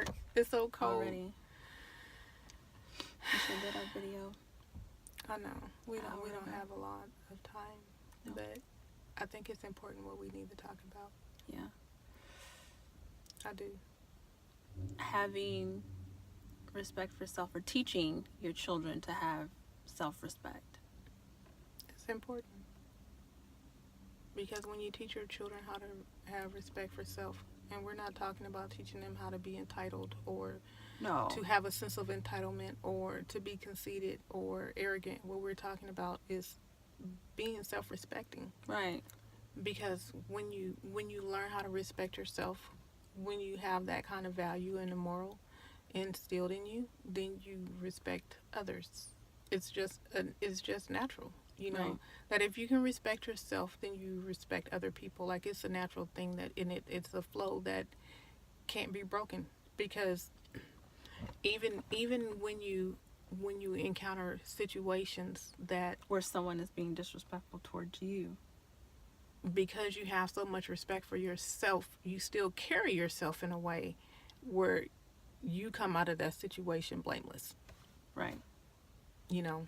dark. It's so cold. Already. We should did our video. I know. We don't have a lot of time. No. But I think it's important what we need to talk about. Yeah. I do. Having respect for self, or teaching your children to have self-respect. It's important. Because when you teach your children how to have respect for self, and we're not talking about teaching them how to be entitled or No. to have a sense of entitlement or to be conceited or arrogant. What we're talking about is being self-respecting. Right. Because when you learn how to respect yourself, when you have that kind of value and a moral instilled in you, then you respect others. It's just natural, Right. that if you can respect yourself, then you respect other people. Like, it's a natural thing that it's a flow that can't be broken. Because even when you encounter situations that, Where someone is being disrespectful towards you. because you have so much respect for yourself, you still carry yourself in a way where you come out of that situation blameless. Right. You know,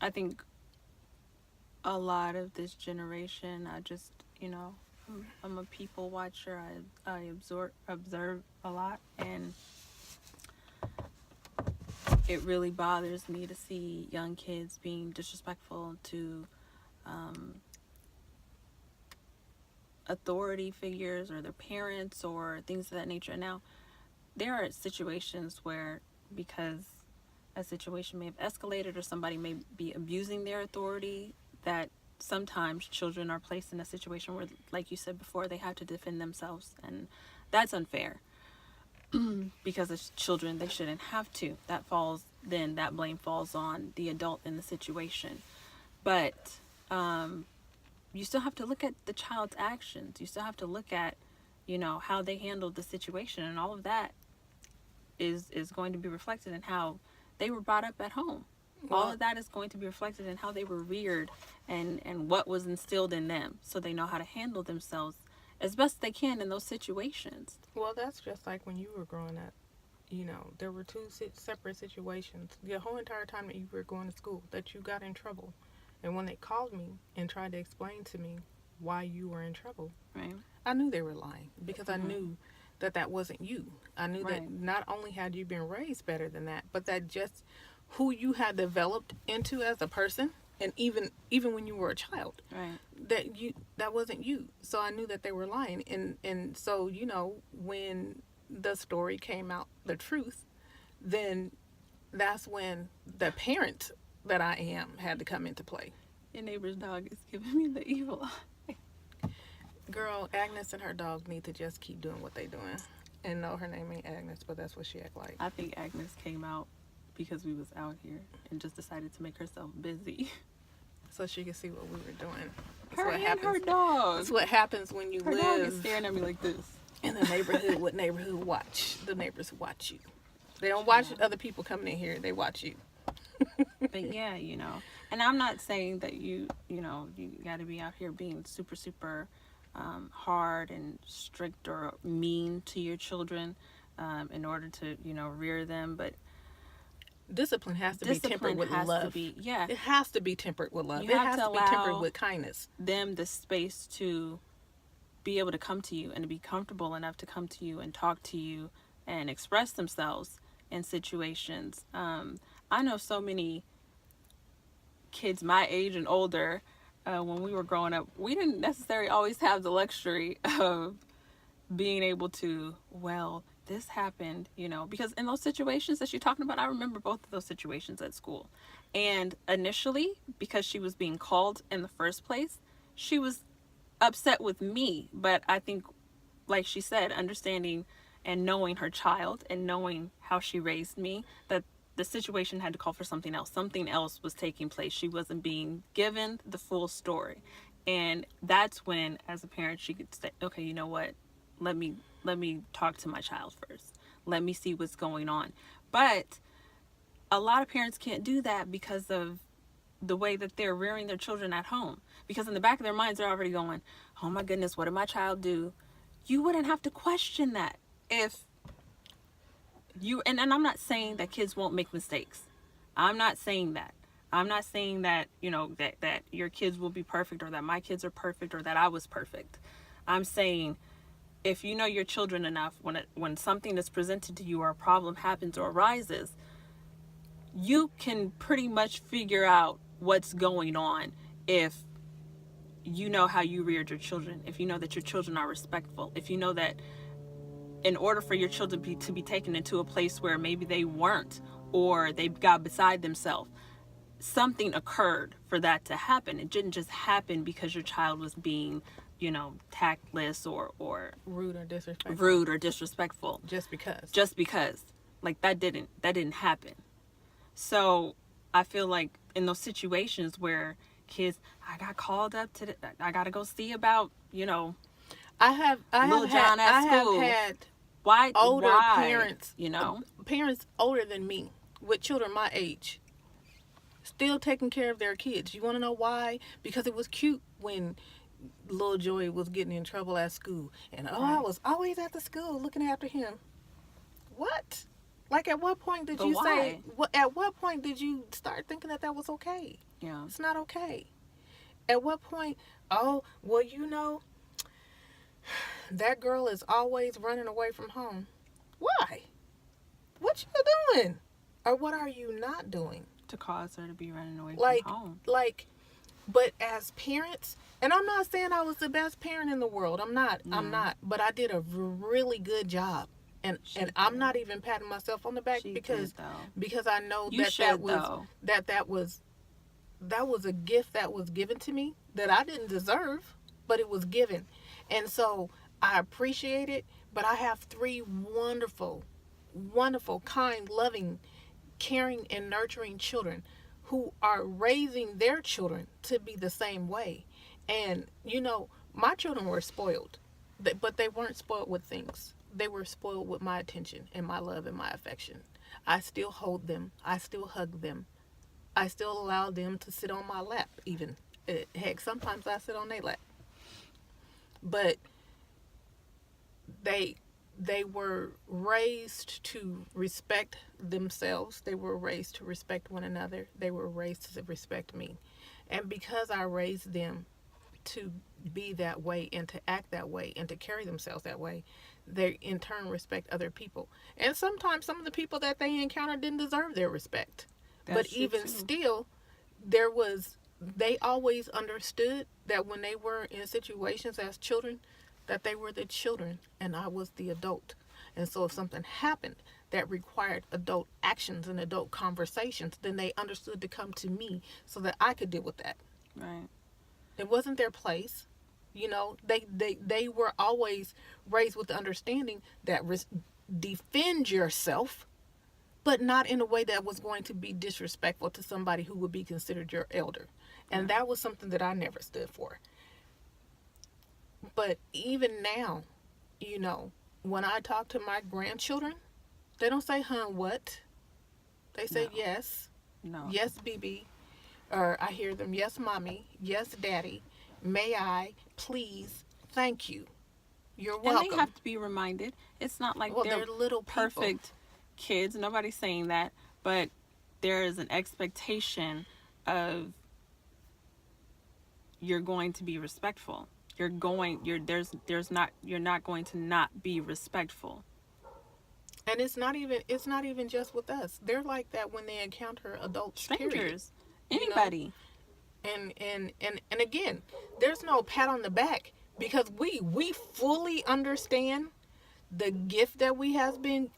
I think a lot of this generation, I just, I'm a people watcher. I observe a lot, and it really bothers me to see young kids being disrespectful to authority figures or their parents or things of that nature. Now, there are situations where, because a situation may have escalated or somebody may be abusing their authority, that sometimes children are placed in a situation where, like you said before, they have to defend themselves, and that's unfair. Because as children, they shouldn't have to. That blame falls on the adult in the situation. But you still have to look at the child's actions. You still have to look at, how they handled the situation, and all of that is going to be reflected in how they were brought up at home. Well, all of that is going to be reflected in how they were reared and what was instilled in them, so they know how to handle themselves as best they can in those situations. well, that's just like when you were growing up. There were two separate situations the whole entire time that you were going to school that you got in trouble. And when they called me and tried to explain to me why you were in trouble, Right. I knew they were lying, because I knew that wasn't you. I knew that Right. not only had you been raised better than that, but that just who you had developed into as a person, and even when you were a child, Right. that wasn't you. So I knew that they were lying. And so, when the story came out, the truth, then that's when the parent that I am had to come into play. Your neighbor's dog is giving me the evil eye. Girl, Agnes and her dog need to just keep doing what they doing. And no, her name ain't Agnes, but that's what she act like. I think Agnes came out because we was out here and just decided to make herself busy. So she could see what we were doing. That's Her what and happens. her dog. That's what happens when you Her dog is live staring at me like this. in a neighborhood with neighborhood watch. The neighbors watch you. They don't watch other people coming in here. They watch you. But yeah, and I'm not saying that you got to be out here being super, super hard and strict or mean to your children in order to, rear them. But Discipline has to be tempered with love. It has to be tempered with love. You It have has to to be allow tempered with kindness. them the space to be able to come to you and to be comfortable enough to come to you and talk to you and express themselves in situations. I know so many kids my age and older, when we were growing up, we didn't necessarily always have the luxury of being able to, well, this happened, because in those situations that you're talking about, I remember both of those situations at school. And initially, because she was being called in the first place, she was upset with me. But I think, like she said, understanding and knowing her child and knowing how she raised me, that the situation had to call for something else. Something else was taking place. She wasn't being given the full story. And that's when, as a parent, she could say, okay, you know what? Let me talk to my child first. Let me see what's going on. But a lot of parents can't do that because of the way that they're rearing their children at home. Because in the back of their minds, they're already going, oh my goodness, what did my child do? you wouldn't have to question that if you, and I'm not saying that kids won't make mistakes. I'm not saying that. I'm not saying that, that your kids will be perfect, or that my kids are perfect, or that I was perfect. I'm saying, if you know your children enough, when something is presented to you, or a problem happens or arises, you can pretty much figure out what's going on if you know how you reared your children, if you know that your children are respectful, if you know that in order for your children to be taken into a place where maybe they weren't, or they got beside themselves, something occurred for that to happen. It didn't just happen because your child was being, tactless or Rude or disrespectful. Just because. Like, that didn't happen. So I feel like in those situations where kids, I got called up I got to go see about, I have had older parents, parents older than me with children my age, still taking care of their kids. You want to know why? Because it was cute when little Joey was getting in trouble at school, and I was always at the school looking after him. What? Like, at what point did you say? At what point did you start thinking that was okay? Yeah, it's not okay. At what point? Oh, well, that girl is always running away from home. Why? What you doing? Or what are you not doing to cause her to be running away from home? But as parents, and I'm not saying I was the best parent in the world. I'm not. But I did a really good job. And I'm not even patting myself on the back because I know that was a gift that was given to me that I didn't deserve, but it was given. And so I appreciate it, but I have 3 wonderful, wonderful, kind, loving, caring, and nurturing children who are raising their children to be the same way. And, my children were spoiled, but they weren't spoiled with things. They were spoiled with my attention and my love and my affection. I still hold them. I still hug them. I still allow them to sit on my lap even. Heck, sometimes I sit on their lap. But they were raised to respect themselves. They were raised to respect one another. They were raised to respect me. And because I raised them to be that way and to act that way and to carry themselves that way, they in turn respect other people. And sometimes some of the people that they encountered didn't deserve their respect. But even still, they always understood that when they were in situations as children, that they were the children and I was the adult. And so if something happened that required adult actions and adult conversations, then they understood to come to me so that I could deal with that. Right. It wasn't their place. They were always raised with the understanding that defend yourself, but not in a way that was going to be disrespectful to somebody who would be considered your elder. And that was something that I never stood for. But even now, when I talk to my grandchildren, they don't say, what? They say, yes. No. Yes, BB. Or I hear them, yes, mommy. Yes, daddy. May I, please, thank you. You're welcome. And they have to be reminded. It's not like they're little perfect kids. Nobody's saying that. But there is an expectation of you're going to be respectful. You're not going to not be respectful. And it's not even just with us. They're like that when they encounter adults. Strangers. Period. Anybody. And again, there's no pat on the back because we fully understand the gift that we have been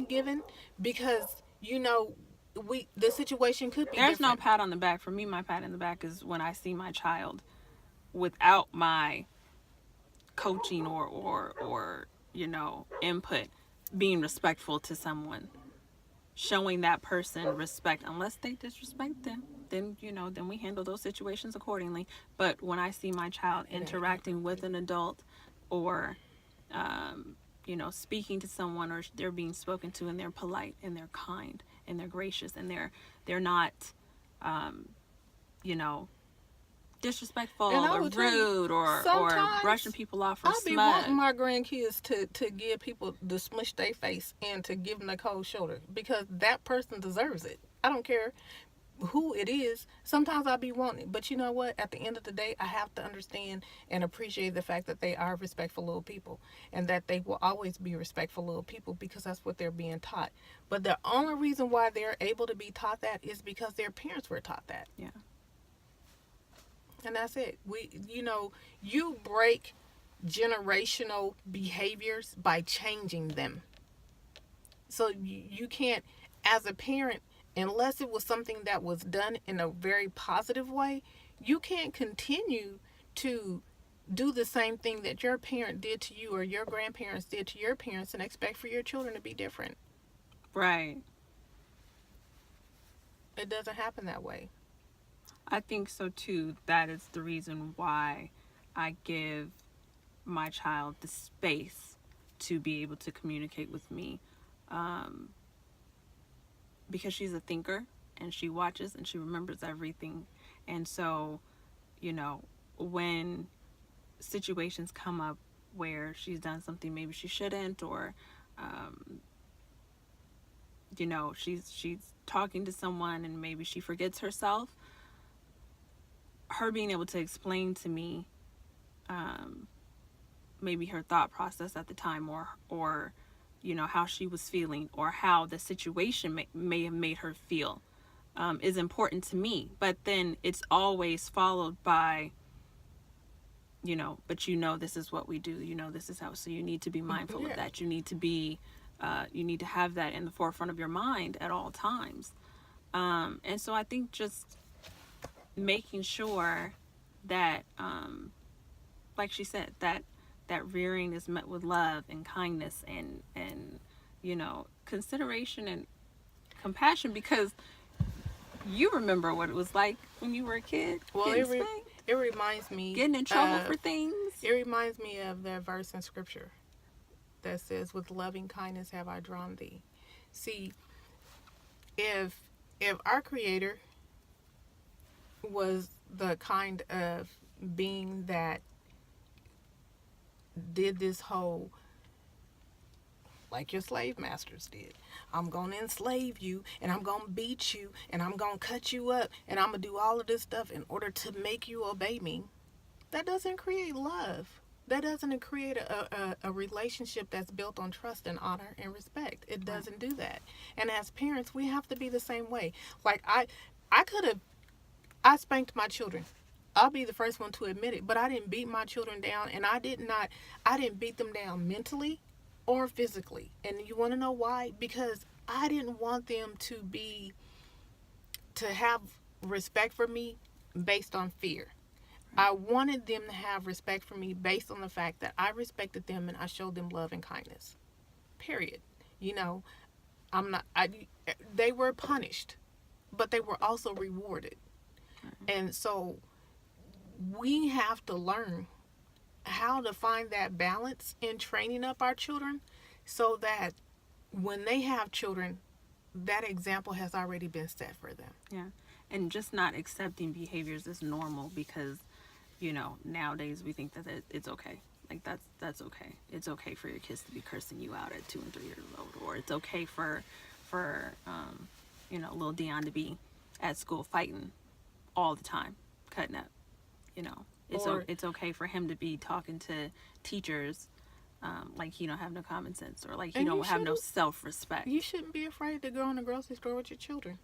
given, because the situation could be there's different. No pat on the back. For me, my pat on the back is when I see my child without my coaching or input being respectful to someone, showing that person respect. Unless they disrespect them, then we handle those situations accordingly. But when I see my child interacting with an adult, or speaking to someone, or they're being spoken to, and they're polite and they're kind and they're gracious and they're not disrespectful And I or will tell you, rude or sometimes brushing people off or I'll be smug. wanting my grandkids to give people to smush their face and to give them the cold shoulder because that person deserves it. I don't care who it is. Sometimes I'll be wanting it. But you know what? At the end of the day, I have to understand and appreciate the fact that they are respectful little people and that they will always be respectful little people because that's what they're being taught. But the only reason why they're able to be taught that is because their parents were taught that. Yeah. And that's it. You break generational behaviors by changing them. So you can't, as a parent, unless it was something that was done in a very positive way, you can't continue to do the same thing that your parent did to you or your grandparents did to your parents and expect for your children to be different. Right. It doesn't happen that way. I think so too. That is the reason why I give my child the space to be able to communicate with me. Because she's a thinker and she watches and she remembers everything. And so, when situations come up where she's done something maybe she shouldn't, or, she's talking to someone and maybe she forgets herself, her being able to explain to me maybe her thought process at the time or how she was feeling or how the situation may have made her feel is important to me. But then it's always followed by, but this is what we do, this is how, so you need to be mindful of that. You need to be, you need to have that in the forefront of your mind at all times. And so I think just making sure that, like she said, that rearing is met with love and kindness and consideration and compassion, because you remember what it was like when you were a kid. Well, it reminds me getting in trouble for things. It reminds me of that verse in scripture that says, "With loving kindness have I drawn thee." See, if our Creator was the kind of being that did this whole, like your slave masters did, I'm going to enslave you and I'm going to beat you and I'm going to cut you up and I'm going to do all of this stuff in order to make you obey me, that doesn't create love. That doesn't create a relationship that's built on trust and honor and respect. It doesn't do that. And as parents, we have to be the same way. Like I spanked my children. I'll be the first one to admit it, but I didn't beat my children down, and I didn't beat them down mentally or physically. And you want to know why? Because I didn't want them to have respect for me based on fear. I wanted them to have respect for me based on the fact that I respected them and I showed them love and kindness. Period. They were punished, but they were also rewarded. And so we have to learn how to find that balance in training up our children so that when they have children, that example has already been set for them. Yeah. And just not accepting behaviors as normal because, nowadays we think that it's okay. Like that's okay. It's okay for your kids to be cursing you out at 2 and 3 years old, or it's okay for little Dion to be at school fighting all the time, cutting up. It's okay for him to be talking to teachers like he don't have no common sense, or like he don't have no self-respect. You shouldn't be afraid to go in the grocery store with your children.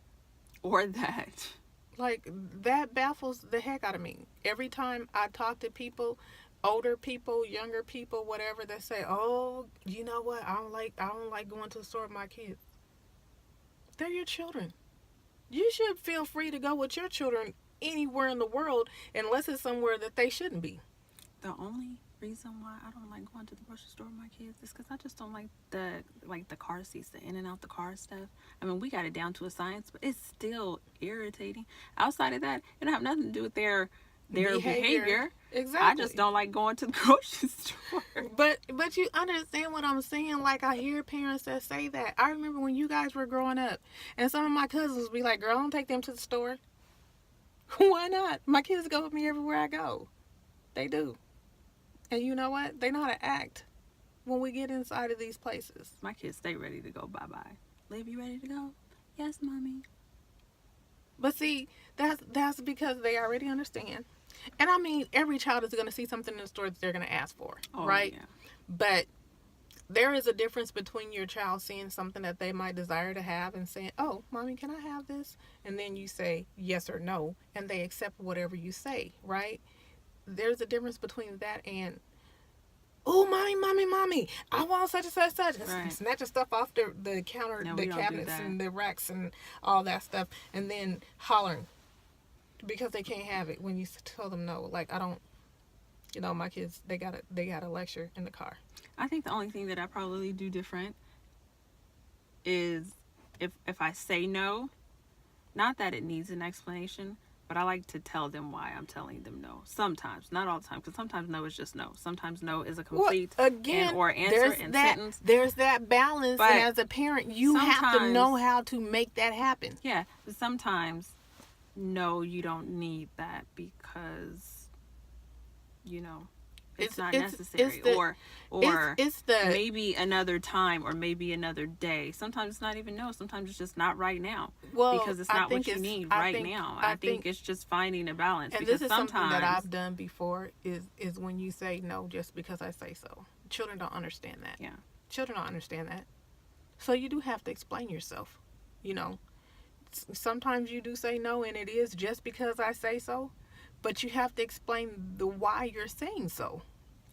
Or that. Like, that baffles the heck out of me. Every time I talk to people, older people, younger people, whatever, they say, "Oh, you know what? I don't like going to the store with my kids." They're your children. You should feel free to go with your children anywhere in the world, unless it's somewhere that they shouldn't be. The only reason why I don't like going to the grocery store with my kids is because I just don't like the car seats, the in and out the car stuff. I mean, we got it down to a science, but it's still irritating. Outside of that, it don't have nothing to do with their behavior. Exactly. I just don't like going to the grocery store. But you understand what I'm saying? Like, I hear parents that say that. I remember when you guys were growing up, and some of my cousins would be like, "Girl, don't take them to the store." Why not? My kids go with me everywhere I go. They do. And you know what? They know how to act when we get inside of these places. My kids stay ready to go. Bye-bye. Liv, you ready to go? Yes, mommy. But see, that's because they already understand. And I mean, every child is going to see something in the store that they're going to ask for, right? Yeah. But there is a difference between your child seeing something that they might desire to have and saying, "Oh, mommy, can I have this?" And then you say yes or no, and they accept whatever you say, right? There's a difference between that and, "Oh, mommy, I want such and such, such." Right. Snatching stuff off the counter, No, the we don't do cabinets, that. and the racks, and all that stuff, and then hollering because they can't have it when you tell them no. Like, I don't, my kids, they got a lecture in the car. I think the only thing that I probably do different is if I say no, not that it needs an explanation, but I like to tell them why I'm telling them no. Sometimes, not all the time, because sometimes no is just no. Sometimes no is a complete again, and or answer and sentence. There's that balance, But and as a parent, you have to know how to make that happen. Yeah, but sometimes, no, you don't need that because, it's not necessary. It's the maybe another time or maybe another day. Sometimes it's not even no. Sometimes it's just not right now. Well, because it's not what you need right now. I think it's just finding a balance. And because this is sometimes, something that I've done before is when you say no just because I say so. Children don't understand that. Yeah. Children don't understand that. So you do have to explain yourself. Sometimes you do say no and it is just because I say so. But you have to explain the why you're saying so.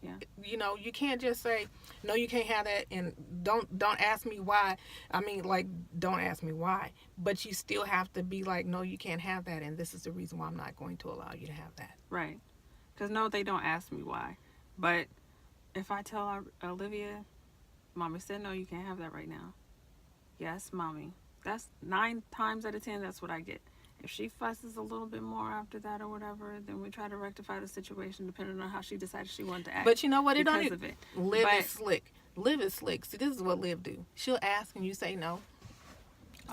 Yeah. You can't just say, no, you can't have that, and don't ask me why. I mean, like, don't ask me why. But you still have to be like, no, you can't have that, and this is the reason why I'm not going to allow you to have that. Right. Because, no, they don't ask me why. But if I tell Olivia, Mommy said, no, you can't have that right now. Yes, Mommy. That's 9 times out of 10, that's what I get. If she fusses a little bit more after that or whatever, then we try to rectify the situation depending on how she decided she wanted to act. But you know what? Because of it. Liv is slick. Liv is slick. See, this is what Liv do. She'll ask and you say no.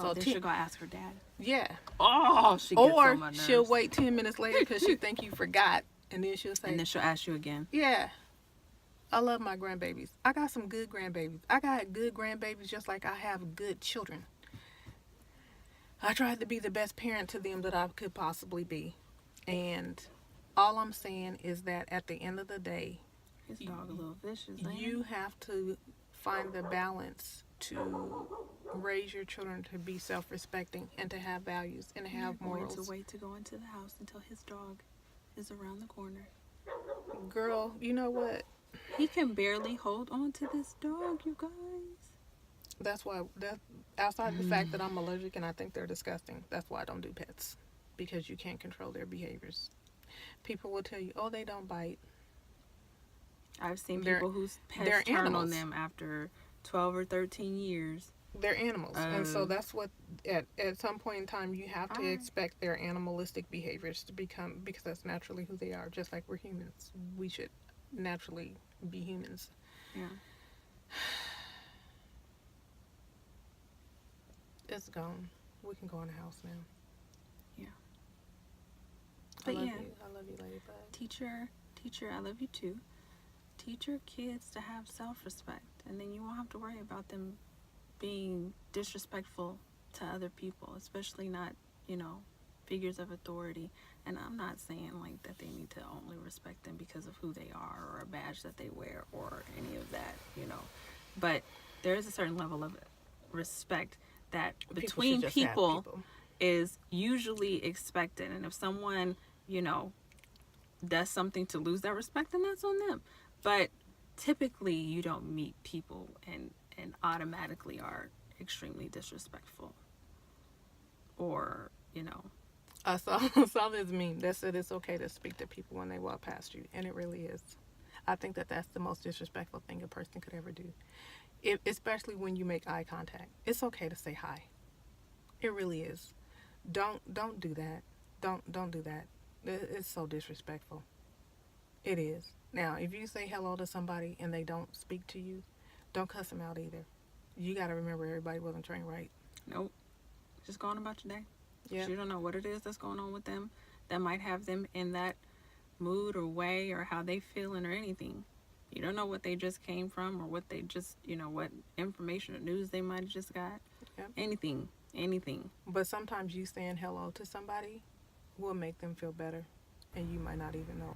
So then she'll go ask her dad. Yeah. Oh, she gets on my nerves. Or she'll wait 10 minutes later because she think you forgot. And then she'll say. And then she'll ask you again. Yeah. I love my grandbabies. I got some good grandbabies. I got good grandbabies just like I have good children. I tried to be the best parent to them that I could possibly be. And all I'm saying is that at the end of the day, his dog a little vicious. You have to find the balance to raise your children to be self-respecting and to have values and to have morals. To wait to go into the house until his dog is around the corner. Girl, you know what? He can barely hold on to this dog, you guys. That's why, outside the fact that I'm allergic and I think they're disgusting, that's why I don't do pets. Because you can't control their behaviors. People will tell you, oh, they don't bite. I've seen people whose pets turn on them after 12 or 13 years. They're animals. And so that's what, at some point in time, you have to expect their animalistic behaviors to become, because that's naturally who they are, just like we're humans. We should naturally be humans. Yeah. It's gone. We can go in the house now. Yeah. I love you, Ladybug. Teacher, I love you too. Teach your kids to have self-respect, and then you won't have to worry about them being disrespectful to other people, especially not, figures of authority. And I'm not saying like that they need to only respect them because of who they are or a badge that they wear or any of that, But there is a certain level of respect that between people is usually expected. And if someone, does something to lose that respect, then that's on them. But typically you don't meet people and automatically are extremely disrespectful. Or, I saw this meme that said it's okay to speak to people when they walk past you. And it really is. I think that that's the most disrespectful thing a person could ever do. Especially when you make eye contact. It's okay to say hi. It really is. Don't do that. Don't do that. It's so disrespectful. It is. Now, if you say hello to somebody and they don't speak to you, don't cuss them out either. You got to remember everybody wasn't trained right. Nope. Just go on about your day. Yeah. You don't know what it is that's going on with them. that might have them in that mood or way, or how they feeling or anything. You don't know what they just came from, or what they just, what information or news they might have just got. Yep. Anything. But sometimes you saying hello to somebody will make them feel better, and you might not even know.